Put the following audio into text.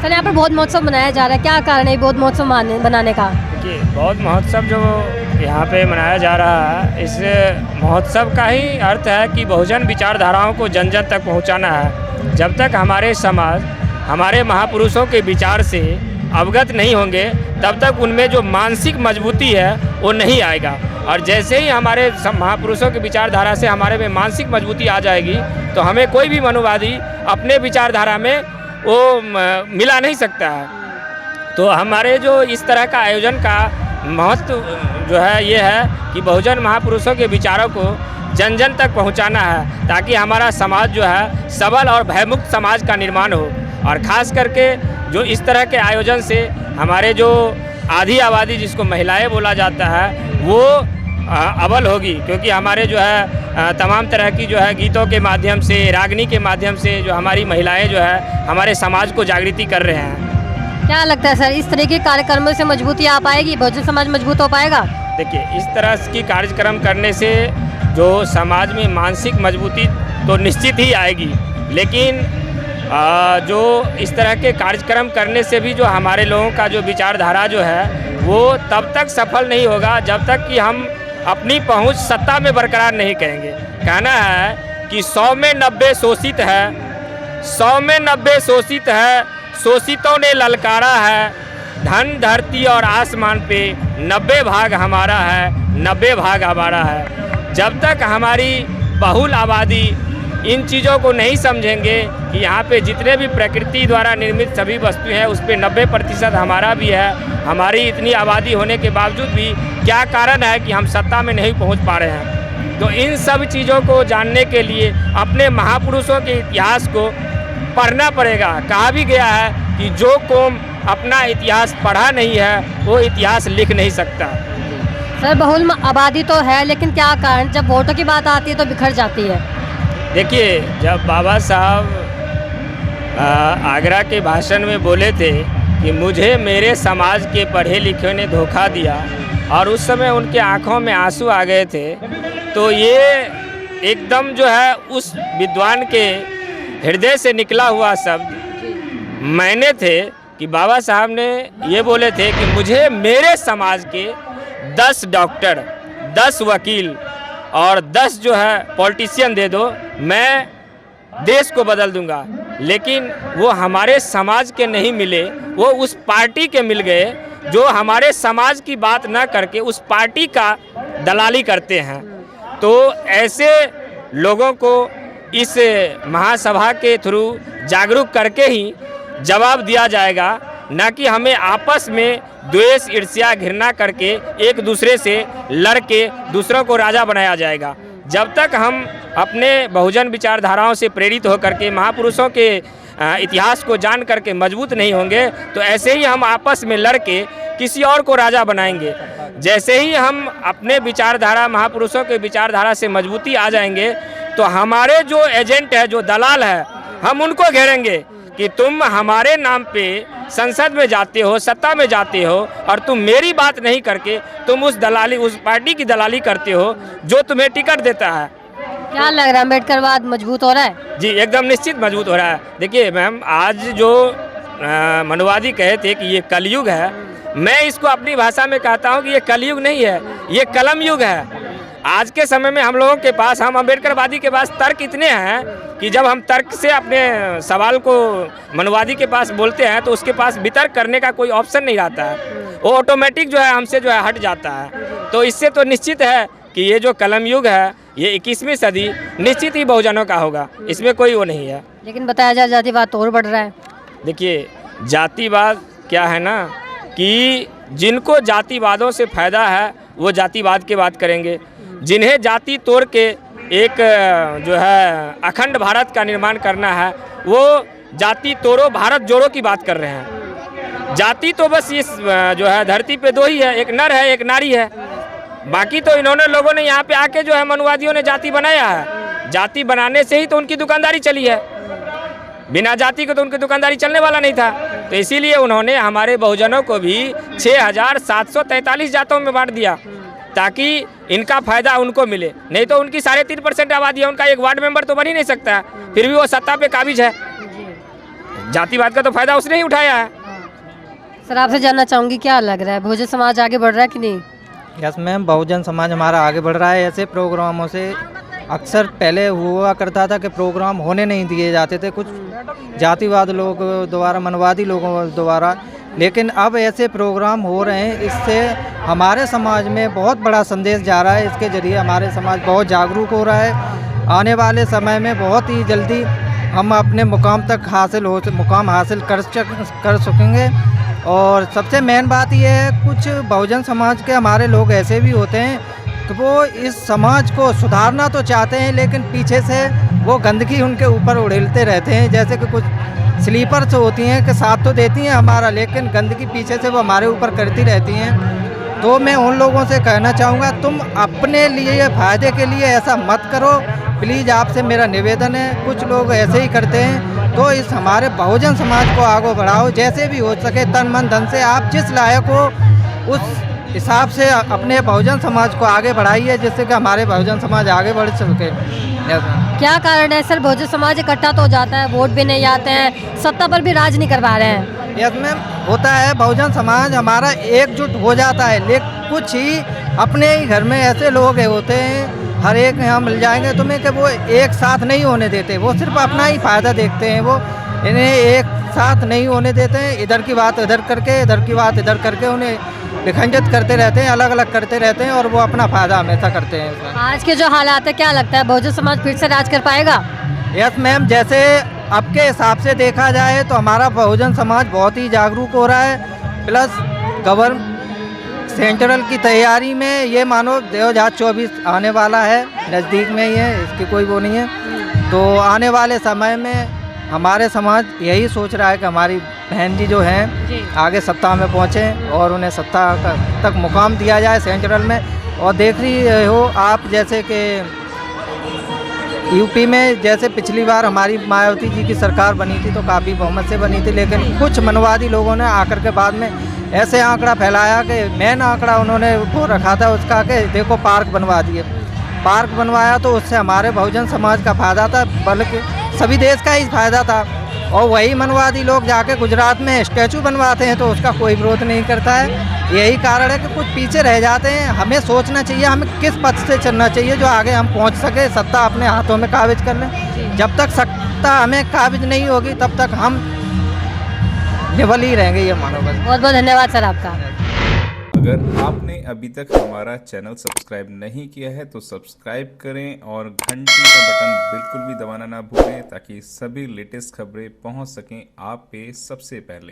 Sir यहाँ पर बौद्ध महोत्सव मनाया जा रहा है, क्या कारण है बौद्ध महोत्सव बनाने का? देखिए, बौद्ध महोत्सव जो यहाँ पे मनाया जा रहा है, इस महोत्सव का ही अर्थ है कि बहुजन विचारधाराओं को जन जन तक पहुँचाना है। जब तक हमारे समाज हमारे महापुरुषों के विचार से अवगत नहीं होंगे, तब तक उनमें जो मानसिक मजबूती है वो नहीं आएगा। और जैसे ही हमारे महापुरुषों की विचारधारा से हमारे में मानसिक मजबूती आ जाएगी, तो हमें कोई भी मनुवादी अपने विचारधारा में वो मिला नहीं सकता है। तो हमारे जो इस तरह का आयोजन का महत्व जो है ये है कि बहुजन महापुरुषों के विचारों को जन जन तक पहुंचाना है, ताकि हमारा समाज जो है सबल और भयमुक्त समाज का निर्माण हो। और ख़ास करके जो इस तरह के आयोजन से हमारे जो आधी आबादी जिसको महिलाएं बोला जाता है वो अबल होगी, क्योंकि हमारे जो है तमाम तरह की जो है गीतों के माध्यम से, रागनी के माध्यम से जो हमारी महिलाएं जो है हमारे समाज को जागृति कर रहे हैं। क्या लगता है सर, इस तरह के कार्यक्रमों से मजबूती आ पाएगी, बहुजन समाज मजबूत हो पाएगा? देखिए, इस तरह की कार्यक्रम करने से जो समाज में मानसिक मजबूती तो निश्चित ही आएगी, लेकिन जो इस तरह के कार्यक्रम करने से भी जो हमारे लोगों का जो विचारधारा जो है वो तब तक सफल नहीं होगा जब तक कि हम अपनी पहुंच सत्ता में बरकरार नहीं करेंगे। कहना है कि 100 में 90 शोषित है, 100 में 90 शोषित है, शोषितों ने ललकारा है, धन धरती और आसमान पे 90 भाग हमारा है, 90 भाग हमारा है। जब तक हमारी बहुल आबादी इन चीज़ों को नहीं समझेंगे कि यहाँ पे जितने भी प्रकृति द्वारा निर्मित सभी वस्तुएं हैं उस पर 90% हमारा भी है, हमारी इतनी आबादी होने के बावजूद भी क्या कारण है कि हम सत्ता में नहीं पहुँच पा रहे हैं। तो इन सब चीज़ों को जानने के लिए अपने महापुरुषों के इतिहास को पढ़ना पड़ेगा। कहा भी गया है कि जो कौम अपना इतिहास पढ़ा नहीं है वो इतिहास लिख नहीं सकता। सर, बहुल आबादी तो है, लेकिन क्या कारण, जब वोटों की बात आती है तो बिखर जाती है? देखिए, जब बाबा साहब आगरा के भाषण में बोले थे कि मुझे मेरे समाज के पढ़े लिखे ने धोखा दिया, और उस समय उनके आंखों में आंसू आ गए थे, तो ये एकदम जो है उस विद्वान के हृदय से निकला हुआ शब्द मैंने थे कि बाबा साहब ने ये बोले थे कि मुझे मेरे समाज के 10 डॉक्टर, 10 वकील और 10 जो है पॉलिटिशियन दे दो, मैं देश को बदल दूंगा। लेकिन वो हमारे समाज के नहीं मिले, वो उस पार्टी के मिल गए जो हमारे समाज की बात ना करके उस पार्टी का दलाली करते हैं। तो ऐसे लोगों को इस महासभा के थ्रू जागरूक करके ही जवाब दिया जाएगा, ना कि हमें आपस में द्वेष, ईर्ष्या, घृणा करके एक दूसरे से लड़ के दूसरों को राजा बनाया जाएगा। जब तक हम अपने बहुजन विचारधाराओं से प्रेरित होकर के महापुरुषों के इतिहास को जान करके मजबूत नहीं होंगे, तो ऐसे ही हम आपस में लड़ के किसी और को राजा बनाएंगे। जैसे ही हम अपने विचारधारा, महापुरुषों के विचारधारा से मजबूती आ जाएंगे, तो हमारे जो एजेंट है, जो दलाल है, हम उनको घेरेंगे कि तुम हमारे नाम पे संसद में जाते हो, सत्ता में जाते हो, और तुम मेरी बात नहीं करके तुम उस पार्टी की दलाली करते हो जो तुम्हें टिकट देता है। क्या लग रहा है, अम्बेडकरवाद मजबूत हो रहा है? जी, एकदम निश्चित मजबूत हो रहा है। देखिए मैम, आज जो मनुवादी कहे थे कि ये कलयुग है, मैं इसको अपनी भाषा में कहता हूँ कि ये कलयुग नहीं है, ये कलम युग है। आज के समय में हम लोगों के पास, हम अम्बेडकरवादी के पास तर्क इतने हैं कि जब हम तर्क से अपने सवाल को मनुवादी के पास बोलते हैं तो उसके पास वितर्क करने का कोई ऑप्शन नहीं रहता है, वो ऑटोमेटिक जो है हमसे जो है हट जाता है। तो इससे तो निश्चित है कि ये जो कलम युग है, ये 21वीं सदी निश्चित ही बहुजनों का होगा, इसमें कोई वो नहीं है। लेकिन बताया जाए जातिवाद तो और बढ़ रहा है। देखिए, जातिवाद क्या है ना कि जिनको जातिवादों से फ़ायदा है वो जातिवाद की बात करेंगे, जिन्हें जाति तोड़ के एक जो है अखंड भारत का निर्माण करना है वो जाति तोड़ो भारत जोड़ो की बात कर रहे हैं। जाति तो बस इस जो है धरती पे 2 ही है, एक नर है, एक नारी है। बाकी तो इन्होंने लोगों ने यहाँ पे आके जो है मनुवादियों ने जाति बनाया है। जाति बनाने से ही तो उनकी दुकानदारी चली है, बिना जाति के तो उनकी दुकानदारी चलने वाला नहीं था। तो इसीलिए उन्होंने हमारे बहुजनों को भी 6743 जातों में बांट दिया ताकि इनका फ़ायदा उनको मिले। नहीं तो उनकी 3.5% आबादी है, उनका एक वार्ड मेंबर तो बन ही नहीं सकता, फिर भी वो सत्ता पे काबिज है। जातिवाद का तो फायदा उसने ही उठाया है। सर आपसे जानना चाहूँगी क्या लग रहा है बहुजन समाज आगे बढ़ रहा है कि नहीं? यस मैम, बहुजन समाज हमारा आगे बढ़ रहा है। ऐसे प्रोग्रामों से अक्सर पहले हुआ करता था कि प्रोग्राम होने नहीं दिए जाते थे कुछ जातिवाद लोग द्वारा, मनवादी लोगों द्वारा, लेकिन अब ऐसे प्रोग्राम हो रहे हैं। इससे हमारे समाज में बहुत बड़ा संदेश जा रहा है। इसके ज़रिए हमारे समाज बहुत जागरूक हो रहा है। आने वाले समय में बहुत ही जल्दी हम अपने मुकाम हासिल कर सकेंगे। और सबसे मेन बात यह है, कुछ बहुजन समाज के हमारे लोग ऐसे भी होते हैं कि वो इस समाज को सुधारना तो चाहते हैं, लेकिन पीछे से वो गंदगी उनके ऊपर उड़ेलते रहते हैं। जैसे कि कुछ स्लीपर्स होती हैं कि साथ तो देती हैं हमारा, लेकिन गंदगी पीछे से वो हमारे ऊपर करती रहती हैं। तो मैं उन लोगों से कहना चाहूँगा, तुम अपने लिए फ़ायदे के लिए ऐसा मत करो प्लीज़, आपसे मेरा निवेदन है। कुछ लोग ऐसे ही करते हैं, तो इस हमारे बहुजन समाज को आगे बढ़ाओ, जैसे भी हो सके तन मन धन से। आप जिस लायक हो उस हिसाब से अपने बहुजन समाज को आगे बढ़ाइए, जिससे कि हमारे बहुजन समाज आगे बढ़ सके। क्या कारण है सर बहुजन समाज इकट्ठा तो हो जाता है, वोट भी नहीं आते हैं, सत्ता पर भी राज नहीं करवा रहे हैं? यस मैम, होता है। बहुजन समाज हमारा एकजुट हो जाता है, लेकिन कुछ ही अपने ही घर में ऐसे लोग होते हैं, हर एक यहाँ मिल जाएंगे तुम्हें, कि वो एक साथ नहीं होने देते। वो सिर्फ अपना ही फ़ायदा देखते हैं, वो इन्हें एक साथ नहीं होने देते हैं। इधर की बात इधर करके, इधर की बात इधर करके उन्हें विखंडित करते रहते हैं, अलग अलग करते रहते हैं, और वो अपना फ़ायदा हमेशा करते हैं। आज के जो हालात है, क्या लगता है बहुजन समाज फिर से राज कर पाएगा? यस मैम, जैसे अब के हिसाब से देखा जाए तो हमारा बहुजन समाज बहुत ही जागरूक हो रहा है। प्लस सेंट्रल की तैयारी में, ये मानो 2024 आने वाला है, नज़दीक में ही है, इसकी कोई वो नहीं है। तो आने वाले समय में हमारे समाज यही सोच रहा है कि हमारी बहन जी जो हैं आगे सत्ता में पहुँचें और उन्हें सत्ता तक मुकाम दिया जाए सेंट्रल में। और देख रही हो आप, जैसे कि यूपी में जैसे पिछली बार हमारी मायावती जी की सरकार बनी थी तो काफ़ी बहुमत से बनी थी, लेकिन कुछ मनवादी लोगों ने आकर के बाद में ऐसे आंकड़ा फैलाया कि मेन आंकड़ा उन्होंने वो रखा था उसका कि देखो पार्क बनवा दिए। पार्क बनवाया तो उससे हमारे बहुजन समाज का फ़ायदा था, बल्कि सभी देश का ही फ़ायदा था। और वही मनवादी लोग जाके गुजरात में स्टैचू बनवाते हैं तो उसका कोई विरोध नहीं करता है। यही कारण है कि कुछ पीछे रह जाते हैं। हमें सोचना चाहिए हमें किस पथ से चलना चाहिए जो आगे हम पहुंच सके, सत्ता अपने हाथों में काबिज कर लें। जब तक सत्ता हमें काबिज नहीं होगी तब तक हम निवल ही रहेंगे, ये मानो बस। बहुत बहुत धन्यवाद सर आपका। अगर आपने अभी तक हमारा चैनल सब्सक्राइब नहीं किया है तो सब्सक्राइब करें और घंटी का बटन बिल्कुल भी दबाना ना भूलें, ताकि सभी लेटेस्ट खबरें पहुंच सकें आप पे सबसे पहले।